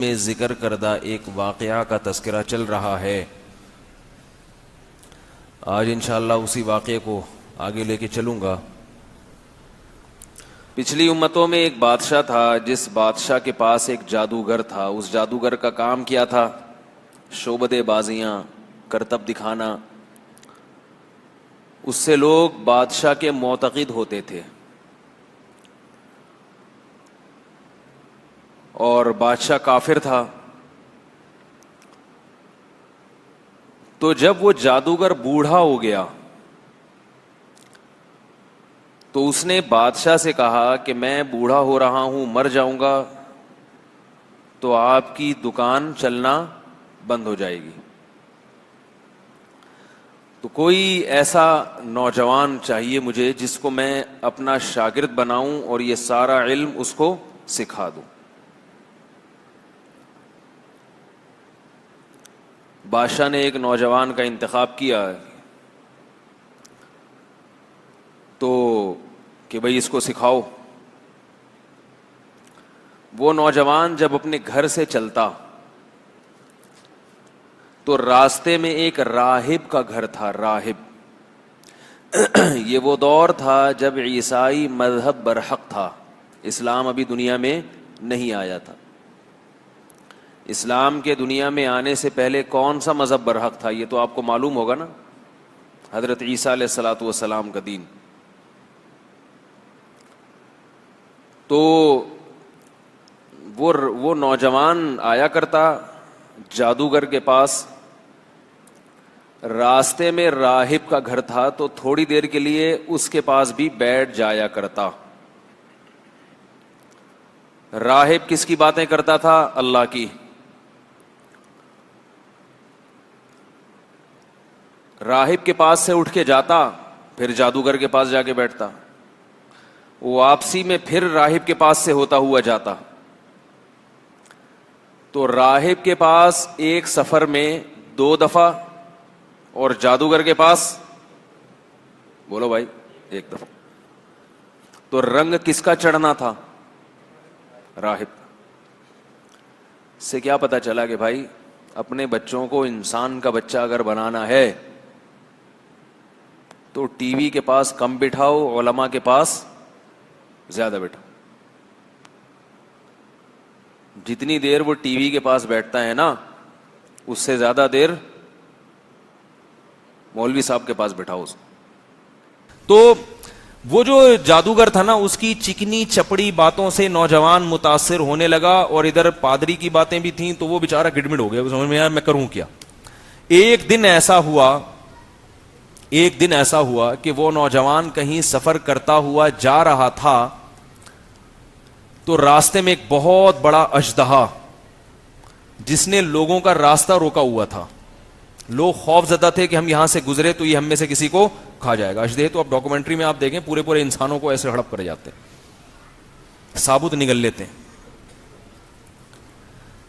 میں ذکر کردہ ایک واقعہ کا تذکرہ چل رہا ہے۔ آج انشاءاللہ اسی واقعے کو آگے لے کے چلوں گا۔ پچھلی امتوں میں ایک بادشاہ تھا، جس بادشاہ کے پاس ایک جادوگر تھا۔ اس جادوگر کا کام کیا تھا؟ شعبدے بازیاں، کرتب دکھانا۔ اس سے لوگ بادشاہ کے معتقد ہوتے تھے، اور بادشاہ کافر تھا۔ تو جب وہ جادوگر بوڑھا ہو گیا تو اس نے بادشاہ سے کہا کہ میں بوڑھا ہو رہا ہوں، مر جاؤں گا تو آپ کی دکان چلنا بند ہو جائے گی۔ تو کوئی ایسا نوجوان چاہیے مجھے جس کو میں اپنا شاگرد بناؤں اور یہ سارا علم اس کو سکھا دوں۔ بادشاہ نے ایک نوجوان کا انتخاب کیا تو کہ بھئی اس کو سکھاؤ۔ وہ نوجوان جب اپنے گھر سے چلتا تو راستے میں ایک راہب کا گھر تھا۔ راہب، یہ وہ دور تھا جب عیسائی مذہب برحق تھا، اسلام ابھی دنیا میں نہیں آیا تھا۔ اسلام کے دنیا میں آنے سے پہلے کون سا مذہب برحق تھا یہ تو آپ کو معلوم ہوگا نا، حضرت عیسیٰ علیہ الصلوۃ والسلام کا دین۔ تو وہ نوجوان آیا کرتا جادوگر کے پاس، راستے میں راہب کا گھر تھا تو تھوڑی دیر کے لیے اس کے پاس بھی بیٹھ جایا کرتا۔ راہب کس کی باتیں کرتا تھا؟ اللہ کی۔ راہب کے پاس سے اٹھ کے جاتا، پھر جادوگر کے پاس جا کے بیٹھتا، واپسی میں پھر راہب کے پاس سے ہوتا ہوا جاتا۔ تو راہب کے پاس ایک سفر میں 2 دفعہ اور جادوگر کے پاس، بولو بھائی، 1 دفعہ۔ تو رنگ کس کا چڑھنا تھا؟ راہب۔ سے کیا پتا چلا کہ بھائی اپنے بچوں کو انسان کا بچہ اگر بنانا ہے تو ٹی وی کے پاس کم بٹھاؤ، علماء کے پاس زیادہ بٹھاؤ۔ جتنی دیر وہ ٹی وی کے پاس بیٹھتا ہے نا، اس سے زیادہ دیر مولوی صاحب کے پاس بٹھاؤ اس کو۔ تو وہ جو جادوگر تھا نا، اس کی چکنی چپڑی باتوں سے نوجوان متاثر ہونے لگا، اور ادھر پادری کی باتیں بھی تھیں تو وہ بیچارہ گڑمڑ ہو گیا، سمجھ میں یار میں کروں کیا۔ ایک دن ایسا ہوا کہ وہ نوجوان کہیں سفر کرتا ہوا جا رہا تھا تو راستے میں ایک بہت بڑا اژدہا جس نے لوگوں کا راستہ روکا ہوا تھا۔ لوگ خوف زدہ تھے کہ ہم یہاں سے گزرے تو یہ ہم میں سے کسی کو کھا جائے گا۔ اژدہے تو اب ڈاکومنٹری میں آپ دیکھیں پورے انسانوں کو ایسے ہڑپ کر جاتے ہیں، ثابت نگل لیتے ہیں۔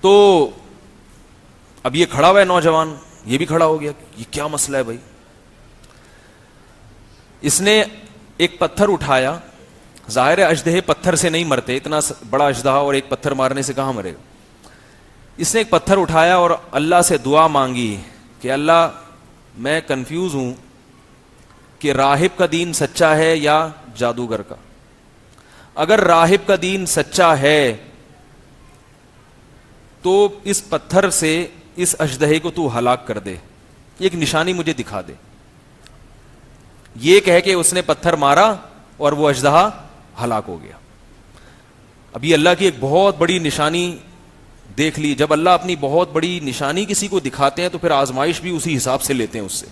تو اب یہ کھڑا ہوا ہے نوجوان، یہ بھی کھڑا ہو گیا، یہ کیا مسئلہ ہے بھائی؟ اس نے ایک پتھر اٹھایا، ظاہر ہے اژدہے پتھر سے نہیں مرتے، اتنا بڑا اژدہا اور ایک پتھر مارنے سے کہاں مرے گا۔ اس نے ایک پتھر اٹھایا اور اللہ سے دعا مانگی کہ اللہ میں کنفیوز ہوں کہ راہب کا دین سچا ہے یا جادوگر کا۔ اگر راہب کا دین سچا ہے تو اس پتھر سے اس اژدہے کو تو ہلاک کر دے، ایک نشانی مجھے دکھا دے۔ یہ کہہ کے اس نے پتھر مارا اور وہ اژدہا ہلاک ہو گیا۔ ابھی اللہ کی ایک بہت بڑی نشانی دیکھ لی۔ جب اللہ اپنی بہت بڑی نشانی کسی کو دکھاتے ہیں تو پھر آزمائش بھی اسی حساب سے لیتے ہیں اس سے۔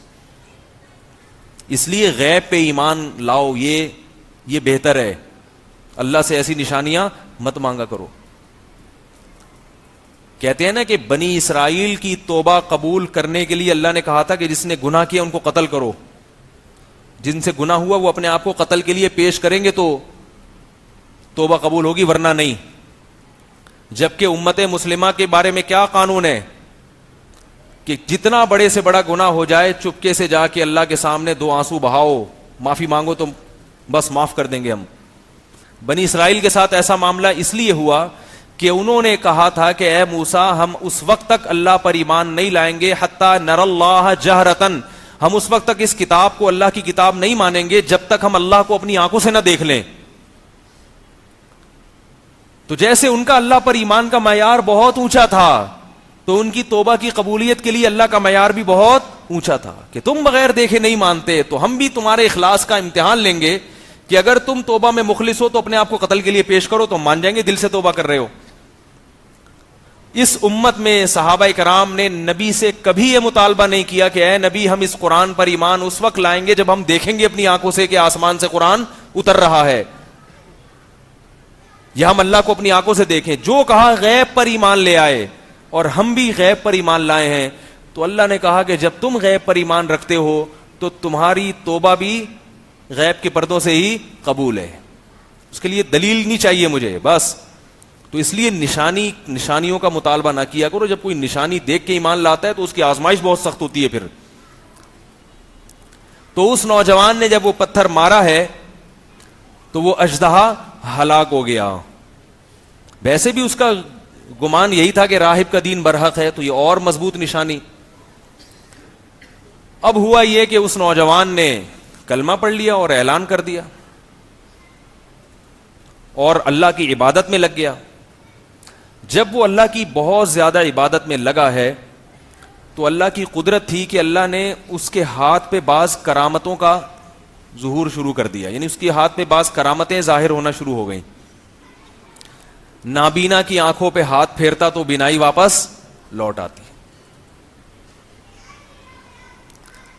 اس لیے غیب پہ ایمان لاؤ، یہ بہتر ہے۔ اللہ سے ایسی نشانیاں مت مانگا کرو۔ کہتے ہیں نا کہ بنی اسرائیل کی توبہ قبول کرنے کے لیے اللہ نے کہا تھا کہ جس نے گناہ کیا ان کو قتل کرو۔ جن سے گناہ ہوا وہ اپنے آپ کو قتل کے لیے پیش کریں گے تو توبہ قبول ہوگی، ورنہ نہیں۔ جبکہ امت مسلمہ کے بارے میں کیا قانون ہے کہ جتنا بڑے سے بڑا گناہ ہو جائے چپکے سے جا کے اللہ کے سامنے 2 آنسو بہاؤ، معافی مانگو تو بس معاف کر دیں گے ہم۔ بنی اسرائیل کے ساتھ ایسا معاملہ اس لیے ہوا کہ انہوں نے کہا تھا کہ اے موسیٰ ہم اس وقت تک اللہ پر ایمان نہیں لائیں گے حتی نر اللہ جہرتن، ہم اس وقت تک اس کتاب کو اللہ کی کتاب نہیں مانیں گے جب تک ہم اللہ کو اپنی آنکھوں سے نہ دیکھ لیں. تو جیسے ان کا اللہ پر ایمان کا معیار بہت اونچا تھا تو ان کی توبہ کی قبولیت کے لیے اللہ کا معیار بھی بہت اونچا تھا کہ تم بغیر دیکھے نہیں مانتے تو ہم بھی تمہارے اخلاص کا امتحان لیں گے کہ اگر تم توبہ میں مخلص ہو تو اپنے آپ کو قتل کے لیے پیش کرو تو ہم مان جائیں گے دل سے توبہ کر رہے ہو. اس امت میں صحابہ کرام نے نبی سے کبھی یہ مطالبہ نہیں کیا کہ اے نبی ہم اس قرآن پر ایمان اس وقت لائیں گے جب ہم دیکھیں گے اپنی آنکھوں سے کہ آسمان سے قرآن اتر رہا ہے یا ہم اللہ کو اپنی آنکھوں سے دیکھیں. جو کہا غیب پر ایمان لے آئے اور ہم بھی غیب پر ایمان لائے ہیں. تو اللہ نے کہا کہ جب تم غیب پر ایمان رکھتے ہو تو تمہاری توبہ بھی غیب کے پردوں سے ہی قبول ہے. اس کے لیے دلیل نہیں چاہیے مجھے بس. تو اس لیے نشانیوں کا مطالبہ نہ کیا کرو. جب کوئی نشانی دیکھ کے ایمان لاتا ہے تو اس کی آزمائش بہت سخت ہوتی ہے پھر. تو اس نوجوان نے جب وہ پتھر مارا ہے تو وہ اژدہا ہلاک ہو گیا. ویسے بھی اس کا گمان یہی تھا کہ راہب کا دین برحق ہے تو یہ اور مضبوط نشانی. اب ہوا یہ کہ اس نوجوان نے کلمہ پڑھ لیا اور اعلان کر دیا اور اللہ کی عبادت میں لگ گیا. جب وہ اللہ کی بہت زیادہ عبادت میں لگا ہے تو اللہ کی قدرت تھی کہ اللہ نے اس کے ہاتھ پہ بعض کرامتوں کا ظہور شروع کر دیا. یعنی اس کے ہاتھ پہ بعض کرامتیں ظاہر ہونا شروع ہو گئیں. نابینا کی آنکھوں پہ ہاتھ پھیرتا تو بینائی واپس لوٹ آتی.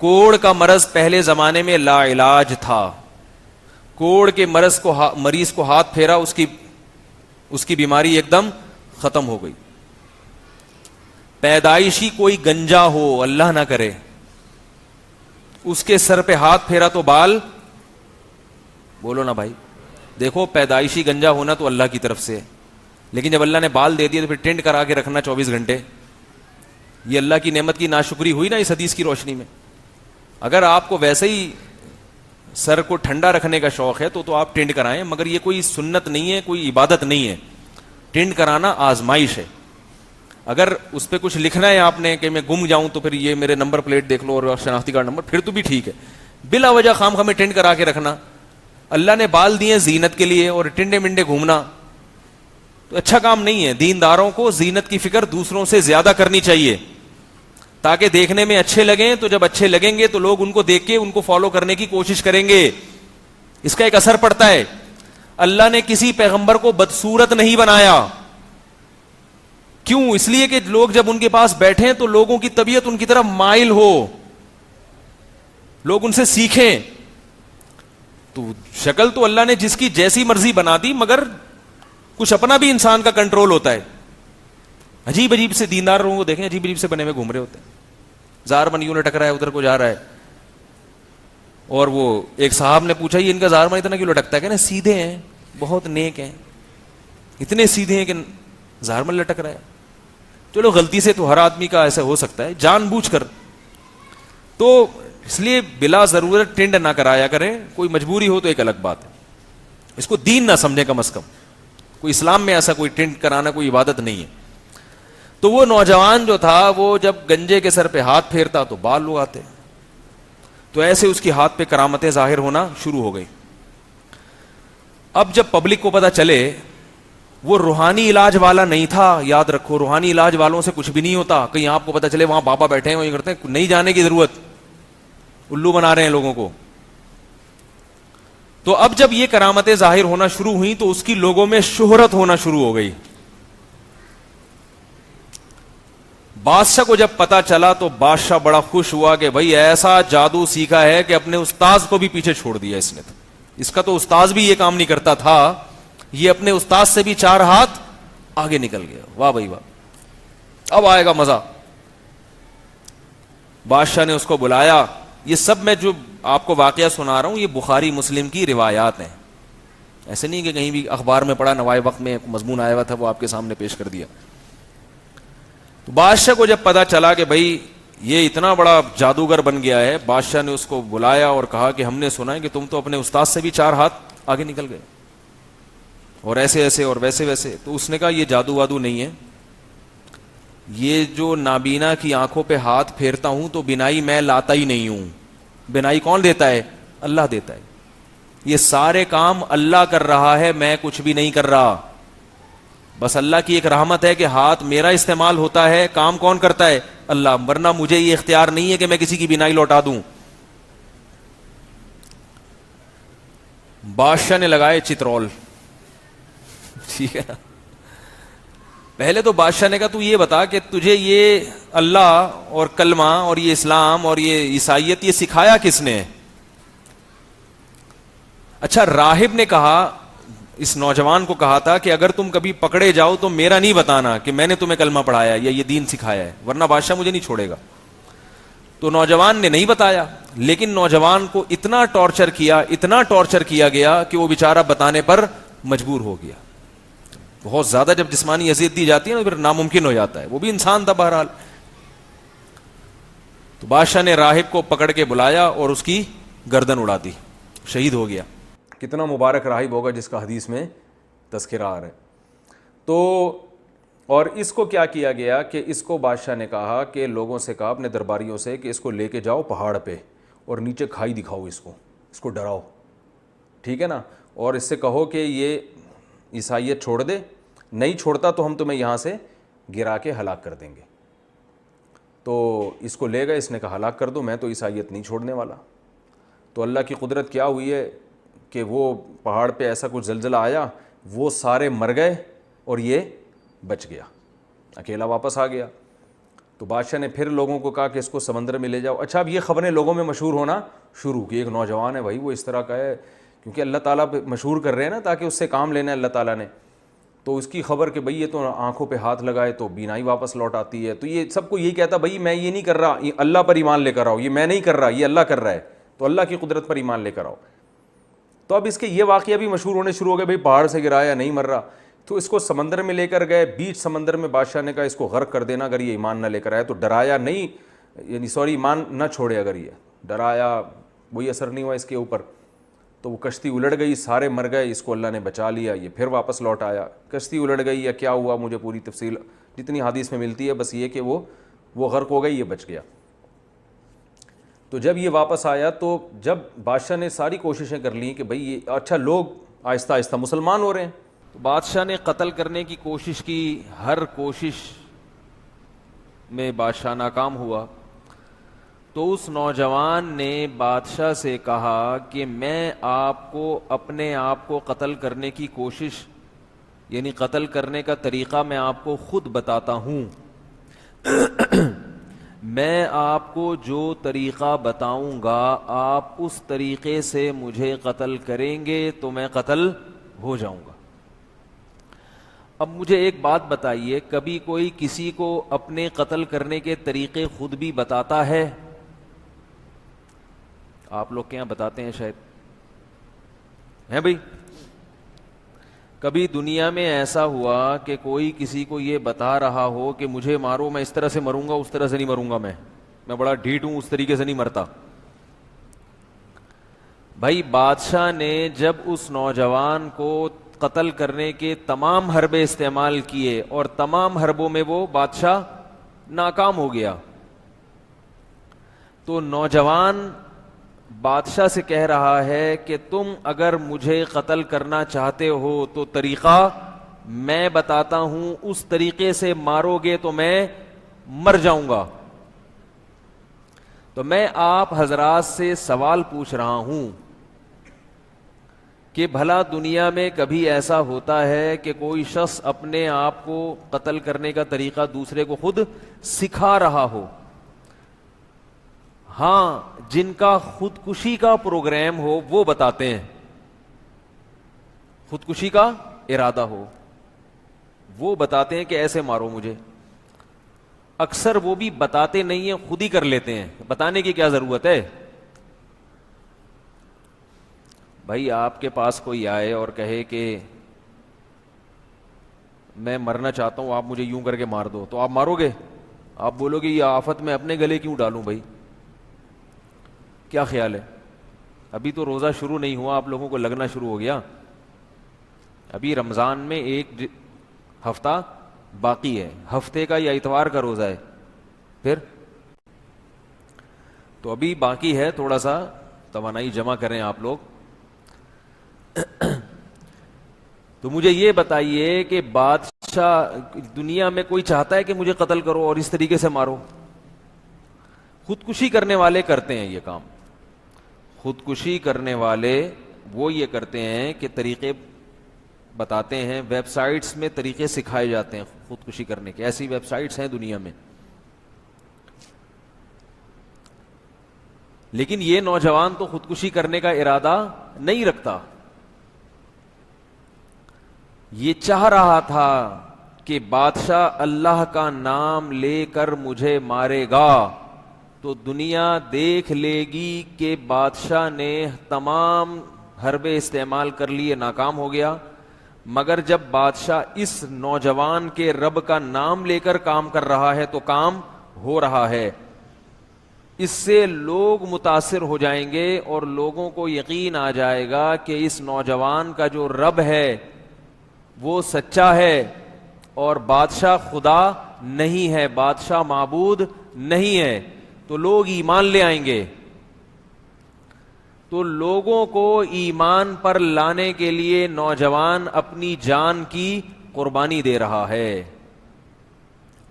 کوڑ کا مرض پہلے زمانے میں لا علاج تھا. کوڑ کے مریض کو ہاتھ پھیرا اس کی بیماری ایک دم ختم ہو گئی. پیدائشی کوئی گنجا ہو اللہ نہ کرے اس کے سر پہ ہاتھ پھیرا تو بال، بولو نا بھائی، دیکھو پیدائشی گنجا ہونا تو اللہ کی طرف سے، لیکن جب اللہ نے بال دے دیے تو پھر ٹینٹ کرا کے رکھنا 24 گھنٹے. یہ اللہ کی نعمت کی ناشکری ہوئی نا اس حدیث کی روشنی میں. اگر آپ کو ویسے ہی سر کو ٹھنڈا رکھنے کا شوق ہے تو آپ ٹینٹ کرائیں، مگر یہ کوئی سنت نہیں ہے، کوئی عبادت نہیں ہے. ٹینٹ کرانا آزمائش ہے. اگر اس پہ کچھ لکھنا ہے آپ نے کہ میں گم جاؤں تو پھر یہ میرے نمبر پلیٹ دیکھ لو اور شناختی کارڈ نمبر، پھر تو بھی ٹھیک ہے. بلا وجہ خام خامے ٹینٹ کرا کے رکھنا، اللہ نے بال دیے زینت کے لیے اور ٹنڈے منڈے گھومنا تو اچھا کام نہیں ہے. دینداروں کو زینت کی فکر دوسروں سے زیادہ کرنی چاہیے تاکہ دیکھنے میں اچھے لگیں. تو جب اچھے لگیں گے تو لوگ ان کو دیکھ کے ان کو فالو کرنے کی کوشش کریں گے. اس کا ایک اثر پڑتا ہے. اللہ نے کسی پیغمبر کو بدصورت نہیں بنایا. کیوں؟ اس لیے کہ لوگ جب ان کے پاس بیٹھیں تو لوگوں کی طبیعت ان کی طرف مائل ہو، لوگ ان سے سیکھیں. تو شکل تو اللہ نے جس کی جیسی مرضی بنا دی، مگر کچھ اپنا بھی انسان کا کنٹرول ہوتا ہے. عجیب عجیب سے دیندار لوگوں کو دیکھیں، عجیب عجیب سے بنے ہوئے گھوم رہے ہوتے ہیں. زار من یوں لٹک رہا ہے، ادھر کو جا رہا ہے. اور وہ ایک صاحب نے پوچھا یہ ان کا زار من اتنا کیوں لٹکتا ہے؟ کہ نا سیدھے ہیں، بہت نیک ہیں، اتنے سیدھے ہیں کہ زار من لٹک رہا ہے. چلو غلطی سے تو ہر آدمی کا ایسا ہو سکتا ہے، جان بوجھ کر. تو اس لیے بلا ضرورت ٹینڈ نہ کرایا کریں. کوئی مجبوری ہو تو ایک الگ بات ہے، اس کو دین نہ سمجھے کم از کم. کوئی اسلام میں ایسا کوئی ٹینڈ کرانا کوئی عبادت نہیں ہے. تو وہ نوجوان جو تھا وہ جب گنجے کے سر پہ ہاتھ پھیرتا تو بال اگاتے. تو ایسے اس کی ہاتھ پہ کرامتیں ظاہر ہونا شروع ہو گئی. اب جب پبلک کو پتا چلے، وہ روحانی علاج والا نہیں تھا. یاد رکھو روحانی علاج والوں سے کچھ بھی نہیں ہوتا. کہیں آپ کو پتا چلے وہاں بابا بیٹھے ہیں وہیں کرتے ہیں، نہیں جانے کی ضرورت، الو بنا رہے ہیں لوگوں کو. تو اب جب یہ کرامتیں ظاہر ہونا شروع ہوئی تو اس کی لوگوں میں شہرت ہونا شروع ہو گئی. بادشاہ کو جب پتا چلا تو بادشاہ بڑا خوش ہوا کہ بھائی ایسا جادو سیکھا ہے کہ اپنے استاذ کو بھی پیچھے چھوڑ دیا اس نے. اس کا تو استاذ بھی یہ کام نہیں کرتا تھا، یہ اپنے استاذ سے بھی 4 ہاتھ آگے نکل گیا. واہ بھائی واہ، اب آئے گا مزہ. بادشاہ نے اس کو بلایا. یہ سب میں جو آپ کو واقعہ سنا رہا ہوں یہ بخاری مسلم کی روایات ہیں، ایسے نہیں کہ کہیں بھی اخبار میں پڑھا نوائے وقت میں مضمون آیا ہوا تھا وہ آپ کے سامنے پیش کر دیا. تو بادشاہ کو جب پتا چلا کہ بھائی یہ اتنا بڑا جادوگر بن گیا ہے، بادشاہ نے اس کو بلایا اور کہا کہ ہم نے سنا ہے کہ تم تو اپنے استاد سے بھی 4 ہاتھ آگے نکل گئے. اور ایسے ایسے اور ویسے ویسے. تو اس نے کہا یہ جادو وادو نہیں ہے, یہ جو نابینا کی آنکھوں پہ ہاتھ پھیرتا ہوں تو بینائی میں لاتا ہی نہیں ہوں, بینائی کون دیتا ہے؟ اللہ دیتا ہے. یہ سارے کام اللہ کر رہا ہے, میں کچھ بھی نہیں کر رہا. بس اللہ کی ایک رحمت ہے کہ ہاتھ میرا استعمال ہوتا ہے, کام کون کرتا ہے؟ اللہ. ورنہ مجھے یہ اختیار نہیں ہے کہ میں کسی کی بینائی لوٹا دوں. بادشاہ نے لگائے چترول, ٹھیک ہے نا. پہلے تو بادشاہ نے کہا تو یہ بتا کہ تجھے یہ اللہ اور کلمہ اور یہ اسلام اور یہ عیسائیت یہ سکھایا کس نے؟ اچھا, راہب نے کہا, اس نوجوان کو کہا تھا کہ اگر تم کبھی پکڑے جاؤ تو میرا نہیں بتانا کہ میں نے تمہیں کلمہ پڑھایا یا یہ دین سکھایا ہے, ورنہ بادشاہ مجھے نہیں چھوڑے گا. تو نوجوان نے نہیں بتایا, لیکن نوجوان کو اتنا ٹارچر کیا گیا کہ وہ بیچارہ بتانے پر مجبور ہو گیا. بہت زیادہ جب جسمانی اذیت دی جاتی ہے نا پھر ناممکن ہو جاتا ہے. وہ بھی انسان تھا بہرحال. تو بادشاہ نے راہب کو پکڑ کے بلایا اور اس کی گردن اڑا دی, شہید ہو گیا. کتنا مبارک راہب ہوگا جس کا حدیث میں تذکرہ آ رہا ہے. تو اور اس کو کیا کیا گیا کہ اس کو بادشاہ نے کہا کہ لوگوں سے کہا اپنے درباریوں سے کہ اس کو لے کے جاؤ پہاڑ پہ اور نیچے کھائی دکھاؤ, اس کو ڈراؤ, ٹھیک ہے نا, اور اس سے کہو کہ یہ عیسائیت چھوڑ دے, نہیں چھوڑتا تو ہم تمہیں یہاں سے گرا کے ہلاک کر دیں گے. تو اس کو لے گئے, اس نے کہا ہلاک کر دو, میں تو عیسائیت نہیں چھوڑنے والا. تو اللہ کی قدرت کیا ہوئی ہے کہ وہ پہاڑ پہ ایسا کچھ زلزلہ آیا, وہ سارے مر گئے اور یہ بچ گیا, اکیلا واپس آ گیا. تو بادشاہ نے پھر لوگوں کو کہا کہ اس کو سمندر میں لے جاؤ. اچھا, اب یہ خبریں لوگوں میں مشہور ہونا شروع کی, ایک نوجوان ہے بھائی وہ اس طرح کا ہے, کیونکہ اللہ تعالیٰ پہ مشہور کر رہے ہیں نا تاکہ اس سے کام لینا ہے اللہ تعالیٰ نے. تو اس کی خبر کہ بھئی یہ تو آنکھوں پہ ہاتھ لگائے تو بینائی واپس لوٹ آتی ہے. تو یہ سب کو یہی کہتا بھئی میں یہ نہیں کر رہا, یہ اللہ پر ایمان لے کر آؤ, یہ میں نہیں کر رہا, یہ اللہ کر رہا ہے, تو اللہ کی قدرت پر ایمان لے کر آؤ. تو اب اس کے یہ واقعہ بھی مشہور ہونے شروع ہو گئے, بھئی پہاڑ سے گرایا نہیں مر رہا. تو اس کو سمندر میں لے کر گئے, بیچ سمندر میں بادشاہ نے کہا اس کو غرق کر دینا اگر یہ ایمان نہ لے کر آئے. تو ڈرایا نہیں, یعنی ایمان نہ چھوڑے, اگر یہ ڈرایا وہی اثر نہیں ہوا اس کے اوپر. تو وہ کشتی الٹ گئی, سارے مر گئے, اس کو اللہ نے بچا لیا, یہ پھر واپس لوٹ آیا. کشتی الٹ گئی یا کیا ہوا مجھے پوری تفصیل جتنی حدیث میں ملتی ہے بس یہ کہ وہ غرق ہو گئی, یہ بچ گیا. تو جب یہ واپس آیا تو جب بادشاہ نے ساری کوششیں کر لیں کہ بھئی یہ اچھا لوگ آہستہ آہستہ مسلمان ہو رہے ہیں, تو بادشاہ نے قتل کرنے کی کوشش کی, ہر کوشش میں بادشاہ ناکام ہوا. تو اس نوجوان نے بادشاہ سے کہا کہ میں آپ کو اپنے آپ کو قتل کرنے کی کوشش, یعنی قتل کرنے کا طریقہ میں آپ کو خود بتاتا ہوں. میں آپ کو جو طریقہ بتاؤں گا آپ اس طریقے سے مجھے قتل کریں گے تو میں قتل ہو جاؤں گا. اب مجھے ایک بات بتائیے, کبھی کوئی کسی کو اپنے قتل کرنے کے طریقے خود بھی بتاتا ہے؟ آپ لوگ کے یہاں بتاتے ہیں شاید, ہیں بھائی؟ کبھی دنیا میں ایسا ہوا کہ کوئی کسی کو یہ بتا رہا ہو کہ مجھے مارو, میں اس طرح سے مروں گا, اس طرح سے نہیں مروں گا, میں بڑا ڈھیٹ ہوں, اس طریقے سے نہیں مرتا. بھائی بادشاہ نے جب اس نوجوان کو قتل کرنے کے تمام حربے استعمال کیے اور تمام حربوں میں وہ بادشاہ ناکام ہو گیا, تو نوجوان بادشاہ سے کہہ رہا ہے کہ تم اگر مجھے قتل کرنا چاہتے ہو تو طریقہ میں بتاتا ہوں, اس طریقے سے مارو گے تو میں مر جاؤں گا. تو میں آپ حضرات سے سوال پوچھ رہا ہوں کہ بھلا دنیا میں کبھی ایسا ہوتا ہے کہ کوئی شخص اپنے آپ کو قتل کرنے کا طریقہ دوسرے کو خود سکھا رہا ہو؟ ہاں, جن کا خودکشی کا پروگرام ہو وہ بتاتے ہیں, خودکشی کا ارادہ ہو وہ بتاتے ہیں کہ ایسے مارو مجھے. اکثر وہ بھی بتاتے نہیں ہیں, خود ہی کر لیتے ہیں, بتانے کی کیا ضرورت ہے؟ بھائی آپ کے پاس کوئی آئے اور کہے کہ میں مرنا چاہتا ہوں, آپ مجھے یوں کر کے مار دو, تو آپ مارو گے؟ آپ بولو گے یہ آفت میں اپنے گلے کیوں ڈالوں؟ بھائی کیا خیال ہے؟ ابھی تو روزہ شروع نہیں ہوا, آپ لوگوں کو لگنا شروع ہو گیا. ابھی رمضان میں ایک ہفتہ باقی ہے, ہفتے کا یا اتوار کا روزہ ہے, پھر تو ابھی باقی ہے, تھوڑا سا توانائی جمع کریں آپ لوگ. تو مجھے یہ بتائیے کہ بادشاہ دنیا میں کوئی چاہتا ہے کہ مجھے قتل کرو اور اس طریقے سے مارو؟ خودکشی کرنے والے کرتے ہیں یہ کام. خودکشی کرنے والے وہ یہ کرتے ہیں کہ طریقے بتاتے ہیں, ویب سائٹس میں طریقے سکھائے جاتے ہیں خودکشی کرنے کے. ایسی ویب سائٹس ہیں دنیا میں. لیکن یہ نوجوان تو خودکشی کرنے کا ارادہ نہیں رکھتا. یہ چاہ رہا تھا کہ بادشاہ اللہ کا نام لے کر مجھے مارے گا تو دنیا دیکھ لے گی کہ بادشاہ نے تمام حربے استعمال کر لیے, ناکام ہو گیا. مگر جب بادشاہ اس نوجوان کے رب کا نام لے کر کام کر رہا ہے تو کام ہو رہا ہے. اس سے لوگ متاثر ہو جائیں گے اور لوگوں کو یقین آ جائے گا کہ اس نوجوان کا جو رب ہے وہ سچا ہے اور بادشاہ خدا نہیں ہے, بادشاہ معبود نہیں ہے. تو لوگ ایمان لے آئیں گے. تو لوگوں کو ایمان پر لانے کے لیے نوجوان اپنی جان کی قربانی دے رہا ہے.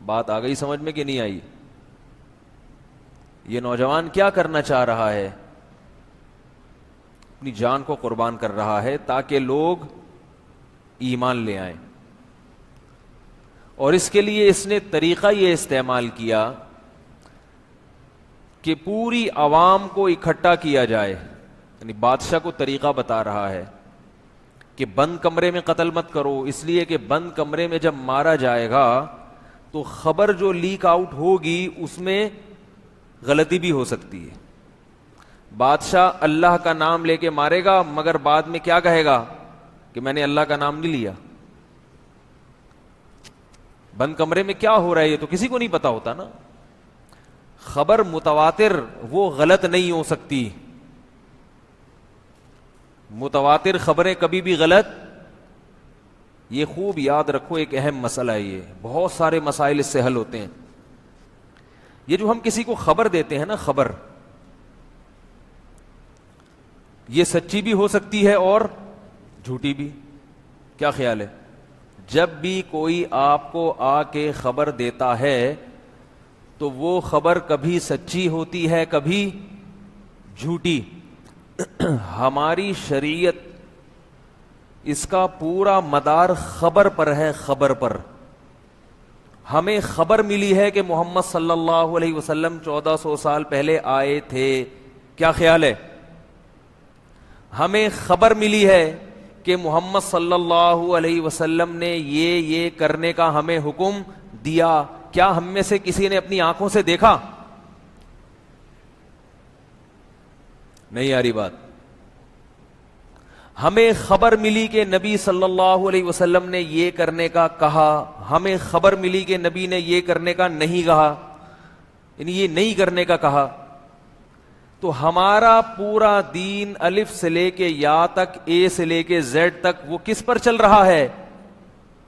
بات آ گئی سمجھ میں کہ نہیں آئی؟ یہ نوجوان کیا کرنا چاہ رہا ہے؟ اپنی جان کو قربان کر رہا ہے تاکہ لوگ ایمان لے آئیں. اور اس کے لیے اس نے طریقہ یہ استعمال کیا کہ پوری عوام کو اکٹھا کیا جائے. یعنی بادشاہ کو طریقہ بتا رہا ہے کہ بند کمرے میں قتل مت کرو, اس لیے کہ بند کمرے میں جب مارا جائے گا تو خبر جو لیک آؤٹ ہوگی اس میں غلطی بھی ہو سکتی ہے. بادشاہ اللہ کا نام لے کے مارے گا مگر بعد میں کیا کہے گا کہ میں نے اللہ کا نام نہیں لیا. بند کمرے میں کیا ہو رہا ہے یہ تو کسی کو نہیں پتا ہوتا نا. خبر متواتر وہ غلط نہیں ہو سکتی. متواتر خبریں کبھی بھی غلط, یہ خوب یاد رکھو, ایک اہم مسئلہ ہے یہ. بہت سارے مسائل اس سے حل ہوتے ہیں. یہ جو ہم کسی کو خبر دیتے ہیں نا, خبر یہ سچی بھی ہو سکتی ہے اور جھوٹی بھی. کیا خیال ہے؟ جب بھی کوئی آپ کو آ کے خبر دیتا ہے تو وہ خبر کبھی سچی ہوتی ہے کبھی جھوٹی. ہماری شریعت اس کا پورا مدار خبر پر ہے, خبر پر. ہمیں خبر ملی ہے کہ محمد صلی اللہ علیہ وسلم 1400 سال پہلے آئے تھے. کیا خیال ہے؟ ہمیں خبر ملی ہے کہ محمد صلی اللہ علیہ وسلم نے یہ کرنے کا ہمیں حکم دیا. کیا ہم میں سے کسی نے اپنی آنکھوں سے دیکھا؟ نہیں آ رہی بات. ہمیں خبر ملی کہ نبی صلی اللہ علیہ وسلم نے یہ کرنے کا کہا, ہمیں خبر ملی کہ نبی نے یہ کرنے کا نہیں کہا, یعنی یہ نہیں کرنے کا کہا. تو ہمارا پورا دین الف سے لے کے یا تک, اے سے لے کے زیڈ تک, وہ کس پر چل رہا ہے؟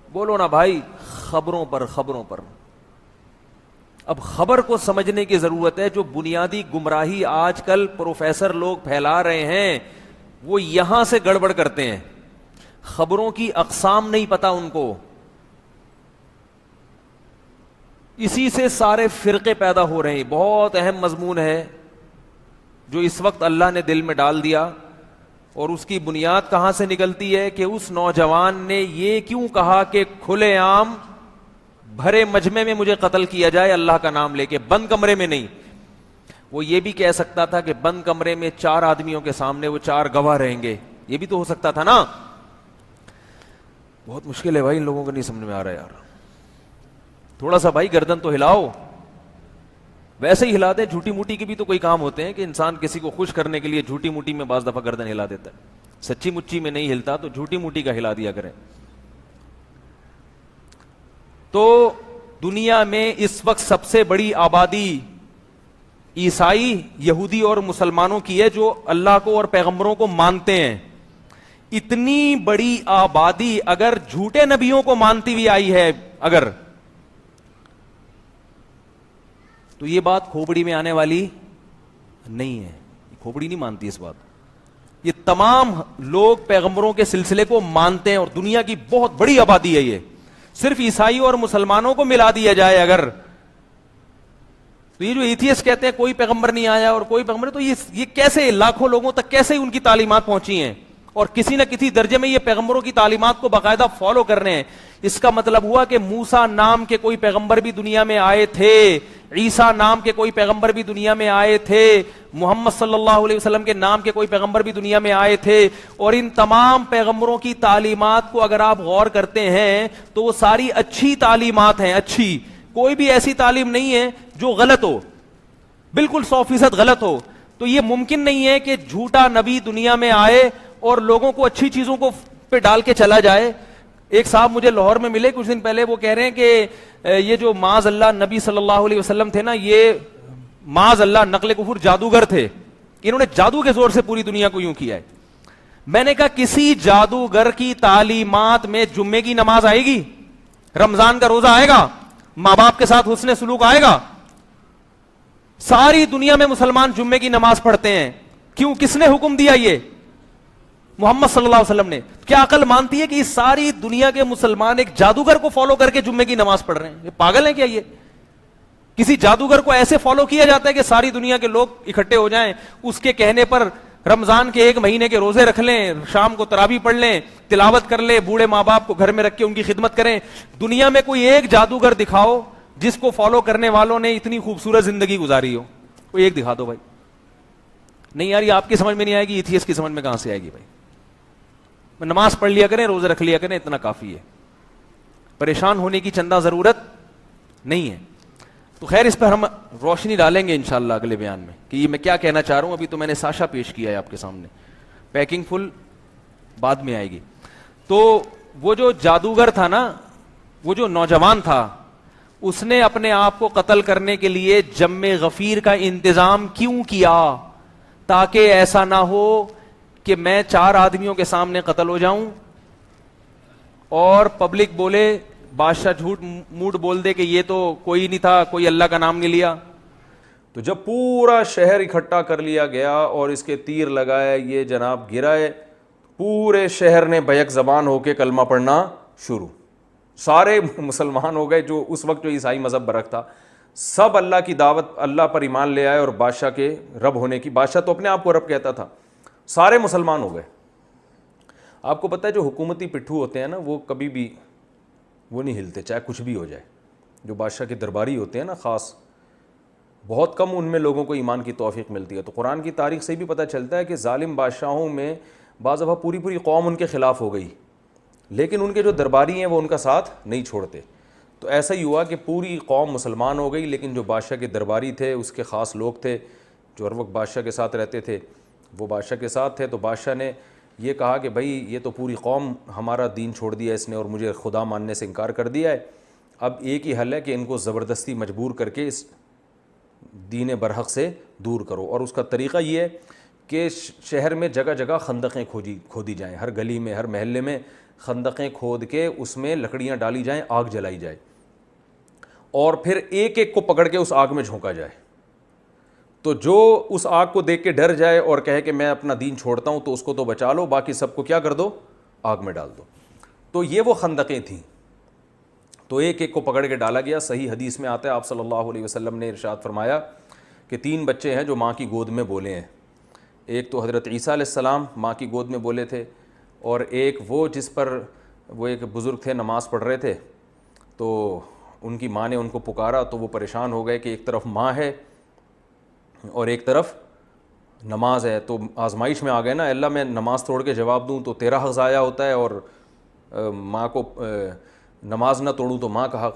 بولو نا بھائی, خبروں پر, خبروں پر. اب خبر کو سمجھنے کی ضرورت ہے. جو بنیادی گمراہی آج کل پروفیسر لوگ پھیلا رہے ہیں وہ یہاں سے گڑبڑ کرتے ہیں. خبروں کی اقسام نہیں پتا ان کو, اسی سے سارے فرقے پیدا ہو رہے ہیں. بہت اہم مضمون ہے جو اس وقت اللہ نے دل میں ڈال دیا, اور اس کی بنیاد کہاں سے نکلتی ہے کہ اس نوجوان نے یہ کیوں کہا کہ کھلے عام بھرے مجمع میں مجھے قتل کیا جائے اللہ کا نام لے کے, بند کمرے میں نہیں. وہ یہ بھی کہہ سکتا تھا کہ بند کمرے میں 4 آدمیوں کے سامنے وہ 4 گواہ رہیں گے, یہ بھی تو ہو سکتا تھا نا. بہت مشکل ہے بھائی, ان لوگوں کو نہیں سمجھ میں آ رہا یار. تھوڑا سا بھائی گردن تو ہلاؤ. ویسے ہی ہلا دیں, جھوٹی موٹی کے بھی تو کوئی کام ہوتے ہیں کہ انسان کسی کو خوش کرنے کے لیے جھوٹی موٹی میں بعض دفعہ گردن ہلا دیتا ہے. سچی مچی میں نہیں ہلتا تو جھوٹی موٹی کا ہلا دیا کریں. تو دنیا میں اس وقت سب سے بڑی آبادی عیسائی, یہودی اور مسلمانوں کی ہے جو اللہ کو اور پیغمبروں کو مانتے ہیں. اتنی بڑی آبادی اگر جھوٹے نبیوں کو مانتی ہوئی آئی ہے اگر، تو یہ بات کھوپڑی میں آنے والی نہیں ہے. کھوپڑی نہیں مانتی اس بات. یہ تمام لوگ پیغمبروں کے سلسلے کو مانتے ہیں اور دنیا کی بہت بڑی آبادی ہے. یہ صرف عیسائیوں اور مسلمانوں کو ملا دیا جائے اگر، تو یہ جو ایتھیسٹ کہتے ہیں کوئی پیغمبر نہیں آیا اور کوئی پیغمبر، تو یہ کیسے لاکھوں لوگوں تک کیسے ان کی تعلیمات پہنچی ہیں اور کسی نہ کسی درجے میں یہ پیغمبروں کی تعلیمات کو باقاعدہ فالو کر رہے ہیں. اس کا مطلب ہوا کہ موسیٰ نام کے کوئی پیغمبر بھی دنیا میں آئے تھے، عیسیٰ نام کے کوئی پیغمبر بھی دنیا میں آئے تھے، محمد صلی اللہ علیہ وسلم کے نام کے کوئی پیغمبر بھی دنیا میں آئے تھے. اور ان تمام پیغمبروں کی تعلیمات کو اگر آپ غور کرتے ہیں تو وہ ساری اچھی تعلیمات ہیں. اچھی، کوئی بھی ایسی تعلیم نہیں ہے جو غلط ہو، بالکل 100% غلط ہو. تو یہ ممکن نہیں ہے کہ جھوٹا نبی دنیا میں آئے اور لوگوں کو اچھی چیزوں کو پہ ڈال کے چلا جائے. ایک صاحب مجھے لاہور میں ملے کچھ دن پہلے، وہ کہہ رہے ہیں کہ یہ جو معاذ اللہ نبی صلی اللہ علیہ وسلم تھے نا، یہ معاذ اللہ نقل کفر جادوگر تھے، انہوں نے جادو کے زور سے پوری دنیا کو یوں کیا ہے. میں نے کہا کسی جادوگر کی تعلیمات میں جمعے کی نماز آئے گی؟ رمضان کا روزہ آئے گا؟ ماں باپ کے ساتھ حسن سلوک آئے گا؟ ساری دنیا میں مسلمان جمعے کی نماز پڑھتے ہیں، کیوں؟ کس نے حکم دیا؟ یہ محمد صلی اللہ علیہ وسلم نے. کیا عقل مانتی ہے کہ یہ ساری دنیا کے مسلمان ایک جادوگر کو فالو کر کے جمعے کی نماز پڑھ رہے ہیں؟ یہ پاگل ہیں کیا؟ یہ کسی جادوگر کو ایسے فالو کیا جاتا ہے کہ ساری دنیا کے لوگ اکٹھے ہو جائیں، اس کے کہنے پر رمضان کے 1 مہینے کے روزے رکھ لیں، شام کو تراویح پڑھ لیں، تلاوت کر لیں، بوڑھے ماں باپ کو گھر میں رکھ کے ان کی خدمت کریں. دنیا میں کوئی ایک جادوگر دکھاؤ جس کو فالو کرنے والوں نے اتنی خوبصورت زندگی گزاری ہو، کوئی ایک دکھا دو بھائی. نہیں یار، یہ آپ کی سمجھ میں نہیں آئے گی، ایتھیسٹ کی سمجھ میں کہاں سے آئے گی بھائی؟ نماز پڑھ لیا کریں، روزے رکھ لیا کریں، اتنا کافی ہے. پریشان ہونے کی چندہ ضرورت نہیں ہے. تو خیر اس پر ہم روشنی ڈالیں گے انشاءاللہ اگلے بیان میں کہ یہ میں کیا کہنا چاہ رہا ہوں. ابھی تو میں نے ساشا پیش کیا ہے آپ کے سامنے، پیکنگ فل بعد میں آئے گی. تو وہ جو جادوگر تھا نا، وہ جو نوجوان تھا، اس نے اپنے آپ کو قتل کرنے کے لیے جم غفیر کا انتظام کیوں کیا؟ تاکہ ایسا نہ ہو کہ میں 4 آدمیوں کے سامنے قتل ہو جاؤں اور پبلک بولے، بادشاہ جھوٹ موٹ بول دے کہ یہ تو کوئی نہیں تھا، کوئی اللہ کا نام نہیں لیا. تو جب پورا شہر اکٹھا کر لیا گیا اور اس کے تیر لگائے، یہ جناب گرائے، پورے شہر نے بیک زبان ہو کے کلمہ پڑھنا شروع. سارے مسلمان ہو گئے، جو اس وقت جو عیسائی مذہب برک تھا، سب اللہ کی دعوت، اللہ پر ایمان لے آئے اور بادشاہ کے رب ہونے کی، بادشاہ تو اپنے آپ کو رب کہتا تھا، سارے مسلمان ہو گئے. آپ کو پتہ ہے جو حکومتی پٹھو ہوتے ہیں نا، وہ کبھی بھی وہ نہیں ہلتے چاہے کچھ بھی ہو جائے. جو بادشاہ کے درباری ہوتے ہیں نا، خاص بہت کم ان میں لوگوں کو ایمان کی توفیق ملتی ہے. تو قرآن کی تاریخ سے بھی پتہ چلتا ہے کہ ظالم بادشاہوں میں بعض دفعہ پوری قوم ان کے خلاف ہو گئی، لیکن ان کے جو درباری ہیں وہ ان کا ساتھ نہیں چھوڑتے. تو ایسا ہی ہوا کہ پوری قوم مسلمان ہو گئی، لیکن جو بادشاہ کے درباری تھے، اس کے خاص لوگ تھے جو ہر وقت بادشاہ کے ساتھ رہتے تھے، وہ بادشاہ کے ساتھ تھے. تو بادشاہ نے یہ کہا کہ بھائی یہ تو پوری قوم ہمارا دین چھوڑ دیا اس نے اور مجھے خدا ماننے سے انکار کر دیا ہے. اب ایک ہی حل ہے کہ ان کو زبردستی مجبور کر کے اس دین برحق سے دور کرو. اور اس کا طریقہ یہ ہے کہ شہر میں جگہ جگہ خندقیں کھودی جائیں، ہر گلی میں، ہر محلے میں خندقیں کھود کے اس میں لکڑیاں ڈالی جائیں، آگ جلائی جائے اور پھر ایک ایک کو پکڑ کے اس آگ میں جھونکا جائے. تو جو اس آگ کو دیکھ کے ڈر جائے اور کہے کہ میں اپنا دین چھوڑتا ہوں تو اس کو تو بچا لو، باقی سب کو کیا کر دو؟ آگ میں ڈال دو. تو یہ وہ خندقیں تھیں. تو ایک ایک کو پکڑ کے ڈالا گیا. صحیح حدیث میں آتا ہے، آپ صلی اللہ علیہ وسلم نے ارشاد فرمایا کہ 3 بچے ہیں جو ماں کی گود میں بولے ہیں. ایک تو حضرت عیسیٰ علیہ السلام ماں کی گود میں بولے تھے، اور ایک وہ جس پر وہ ایک بزرگ تھے نماز پڑھ رہے تھے، تو ان کی ماں نے ان کو پکارا تو وہ پریشان ہو گئے کہ ایک طرف ماں ہے اور ایک طرف نماز ہے. تو آزمائش میں آ گئے نا، اللہ میں نماز توڑ کے جواب دوں تو تیرا حق ضائع ہوتا ہے، اور ماں کو نماز نہ توڑوں تو ماں کا حق.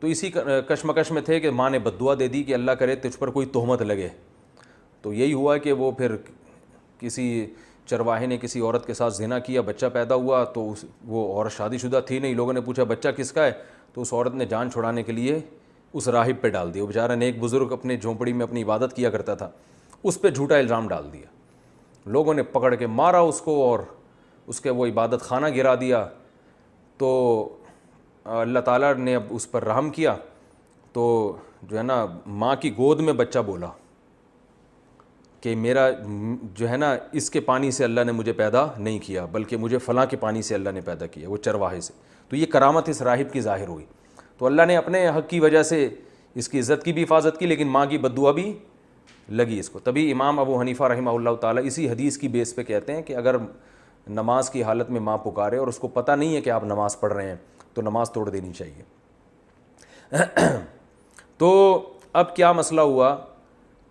تو اسی کشمکش میں تھے کہ ماں نے بد دعا دے دی کہ اللہ کرے تجھ پر کوئی تہمت لگے. تو یہی ہوا کہ وہ پھر کسی چرواہے نے کسی عورت کے ساتھ زنا کیا، بچہ پیدا ہوا. تو وہ عورت شادی شدہ تھی نہیں. لوگوں نے پوچھا بچہ کس کا ہے؟ تو اس عورت نے جان چھڑانے کے لیے اس راہب پہ ڈال دیا. وہ بیچارہ نیک بزرگ اپنے جھونپڑی میں اپنی عبادت کیا کرتا تھا، اس پہ جھوٹا الزام ڈال دیا. لوگوں نے پکڑ کے مارا اس کو اور اس کے وہ عبادت خانہ گرا دیا. تو اللہ تعالیٰ نے اب اس پر رحم کیا, تو جو ہے نا ماں کی گود میں بچہ بولا کہ میرا جو ہے نا اس کے پانی سے اللہ نے مجھے پیدا نہیں کیا بلکہ مجھے فلاں کے پانی سے اللہ نے پیدا کیا, وہ چرواہے سے. تو یہ کرامت اس راہب کی ظاہر ہوئی. تو اللہ نے اپنے حق کی وجہ سے اس کی عزت کی بھی حفاظت کی, لیکن ماں کی بد دعا بھی لگی اس کو. تبھی امام ابو حنیفہ رحمہ اللہ تعالیٰ اسی حدیث کی بیس پہ کہتے ہیں کہ اگر نماز کی حالت میں ماں پکارے اور اس کو پتہ نہیں ہے کہ آپ نماز پڑھ رہے ہیں تو نماز توڑ دینی چاہیے. تو اب کیا مسئلہ ہوا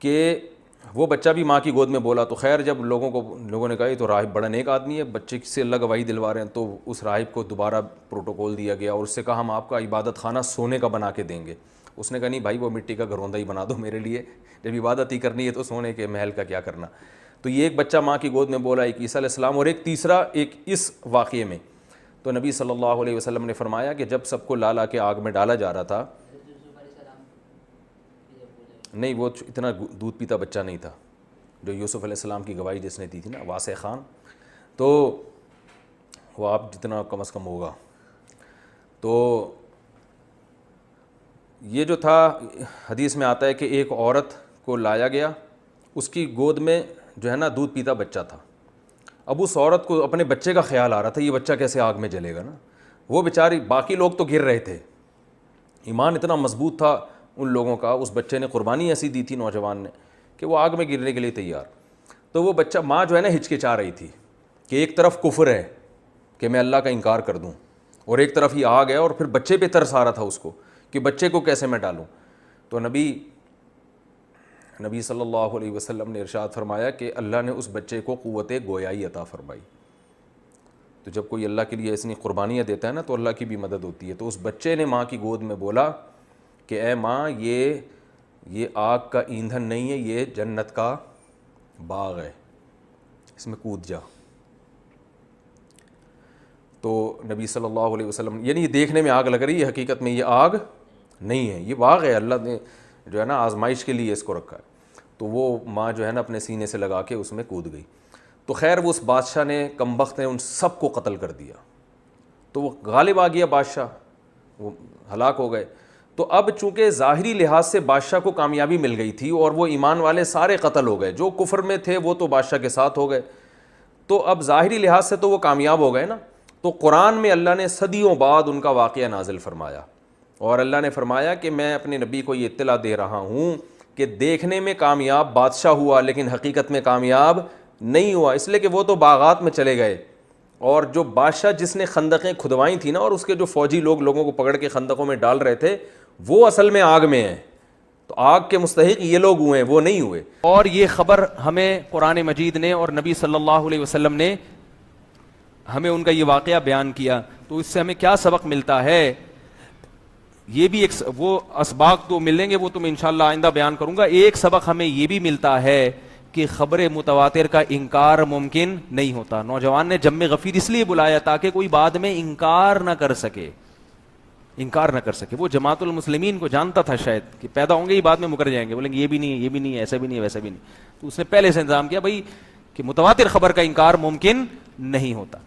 کہ وہ بچہ بھی ماں کی گود میں بولا. تو خیر جب لوگوں نے کہا یہ تو راہب بڑا نیک آدمی ہے, بچے سے اللہ گواہی دلوا رہے ہیں, تو اس راہب کو دوبارہ پروٹوکول دیا گیا اور اس سے کہا ہم آپ کا عبادت خانہ سونے کا بنا کے دیں گے. اس نے کہا نہیں بھائی وہ مٹی کا گھروندہ ہی بنا دو میرے لیے, جب عبادت ہی کرنی ہے تو سونے کے محل کا کیا کرنا. تو یہ ایک بچہ ماں کی گود میں بولا, ایک عیسیٰ علیہ السلام, اور ایک تیسرا ایک اس واقعے میں. تو نبی صلی اللہ علیہ وسلم نے فرمایا کہ جب سب کو لا کے آگ میں ڈالا جا رہا تھا, نہیں وہ اتنا دودھ پیتا بچہ نہیں تھا جو یوسف علیہ السلام کی گواہی جس نے دی تھی نا, واسع خان, تو وہ آپ جتنا کم از کم ہوگا. تو یہ جو تھا حدیث میں آتا ہے کہ ایک عورت کو لایا گیا, اس کی گود میں جو ہے نا دودھ پیتا بچہ تھا. اب اس عورت کو اپنے بچے کا خیال آ رہا تھا یہ بچہ کیسے آگ میں جلے گا نا. وہ بیچاری, باقی لوگ تو گر رہے تھے, ایمان اتنا مضبوط تھا ان لوگوں کا, اس بچے نے قربانی ایسی دی تھی نوجوان نے کہ وہ آگ میں گرنے کے لیے تیار. تو وہ بچہ, ماں جو ہے نا ہچکچا رہی تھی کہ ایک طرف کفر ہے کہ میں اللہ کا انکار کر دوں, اور ایک طرف یہ آگ ہے, اور پھر بچے پہ ترس آ رہا تھا اس کو کہ بچے کو کیسے میں ڈالوں. تو نبی صلی اللہ علیہ وسلم نے ارشاد فرمایا کہ اللہ نے اس بچے کو قوت گویائی عطا فرمائی. تو جب کوئی اللہ کے لیے اتنی قربانیاں دیتا ہے نا تو اللہ کی بھی مدد ہوتی ہے. تو اس بچے نے ماں کی گود میں بولا کہ اے ماں یہ آگ کا ایندھن نہیں ہے, یہ جنت کا باغ ہے, اس میں کود جا. تو نبی صلی اللہ علیہ وسلم, یعنی یہ دیکھنے میں آگ لگ رہی ہے, حقیقت میں یہ آگ نہیں ہے, یہ باغ ہے, اللہ نے جو ہے نا آزمائش کے لیے اس کو رکھا ہے. تو وہ ماں جو ہے نا اپنے سینے سے لگا کے اس میں کود گئی. تو خیر وہ اس بادشاہ نے, کمبخت نے ان سب کو قتل کر دیا. تو وہ غالب آ گیا بادشاہ, وہ ہلاک ہو گئے. تو اب چونکہ ظاہری لحاظ سے بادشاہ کو کامیابی مل گئی تھی اور وہ ایمان والے سارے قتل ہو گئے, جو کفر میں تھے وہ تو بادشاہ کے ساتھ ہو گئے, تو اب ظاہری لحاظ سے تو وہ کامیاب ہو گئے نا. تو قرآن میں اللہ نے صدیوں بعد ان کا واقعہ نازل فرمایا, اور اللہ نے فرمایا کہ میں اپنے نبی کو یہ اطلاع دے رہا ہوں کہ دیکھنے میں کامیاب بادشاہ ہوا لیکن حقیقت میں کامیاب نہیں ہوا, اس لیے کہ وہ تو باغات میں چلے گئے, اور جو بادشاہ جس نے خندقیں کھدوائی تھیں نا, اور اس کے جو فوجی لوگوں کو پکڑ کے خندقوں میں ڈال رہے تھے, وہ اصل میں آگ میں ہیں. تو آگ کے مستحق یہ لوگ ہوئے ہیں, وہ نہیں ہوئے. اور یہ خبر ہمیں قرآن مجید نے اور نبی صلی اللہ علیہ وسلم نے ہمیں ان کا یہ واقعہ بیان کیا. تو اس سے ہمیں کیا سبق ملتا ہے, یہ بھی ایک, وہ اسباق تو ملیں گے وہ تو میں انشاءاللہ آئندہ بیان کروں گا. ایک سبق ہمیں یہ بھی ملتا ہے کہ خبر متواتر کا انکار ممکن نہیں ہوتا. نوجوان نے جم غفیر اس لیے بلایا تاکہ کوئی بعد میں انکار نہ کر سکے. وہ جماعت المسلمین کو جانتا تھا شاید کہ پیدا ہوں گے ہی بعد میں مکر جائیں گے, بولیں گے یہ بھی نہیں, یہ بھی نہیں, ایسا بھی نہیں, ویسا بھی نہیں. تو اس نے پہلے سے انتظام کیا بھائی کہ متواتر خبر کا انکار ممکن نہیں ہوتا.